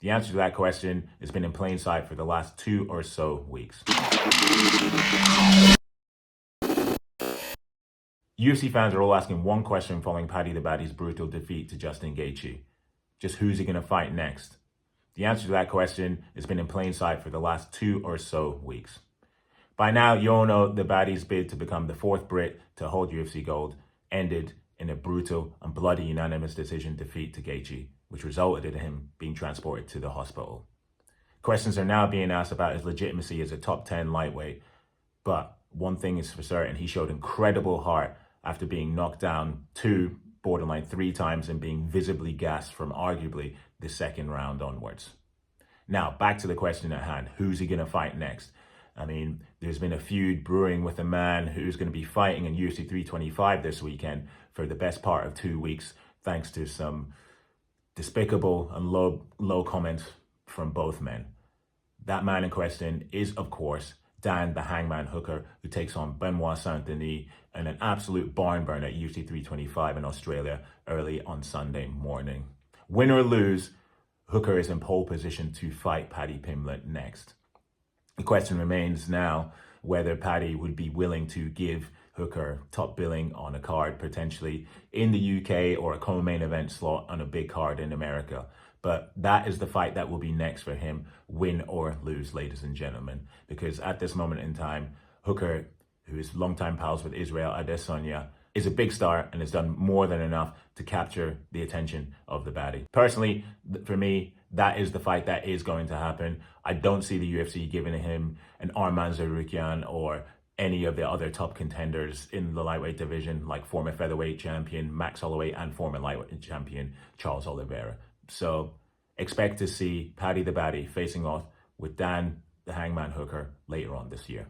The answer to that question has been in plain sight for the last 2 or so weeks. UFC fans are all asking one question following Paddy the Baddy's brutal defeat to Justin Gaethje. Just who's he going to fight next? The answer to that question has been in plain sight for the last 2 or so weeks. By now, you all know the Baddy's bid to become the 4th Brit to hold UFC gold ended in a brutal and bloody unanimous decision defeat to Gaethje, which resulted in him being transported to the hospital. Questions are now being asked about his legitimacy as a top 10 lightweight, but one thing is for certain, he showed incredible heart after being knocked down 2, borderline 3 times and being visibly gassed from arguably the 2nd round onwards. Now, back to the question at hand, who's he going to fight next? I mean, there's been a feud brewing with a man who's going to be fighting in UFC 325 this weekend for the best part of 2 weeks, thanks to some despicable and low comments from both men. That man in question is, of course, Dan the Hangman Hooker, who takes on Benoit Saint-Denis in an absolute barn burner at UFC 325 in Australia early on Sunday morning. Win or lose, Hooker is in pole position to fight Paddy Pimblett next. The question remains now whether Paddy would be willing to give Hooker top billing on a card potentially in the UK or a co-main event slot on a big card in America. But that is the fight that will be next for him, win or lose, ladies and gentlemen. Because at this moment in time, Hooker, who is longtime pals with Israel Adesanya, is a big star and has done more than enough to capture the attention of the Baddy. Personally, for me, that is the fight that is going to happen. I don't see the UFC giving him an Arman Tsarukyan or any of the other top contenders in the lightweight division, like former featherweight champion Max Holloway and former lightweight champion Charles Oliveira. So expect to see Paddy the Baddy facing off with Dan the Hangman Hooker later on this year.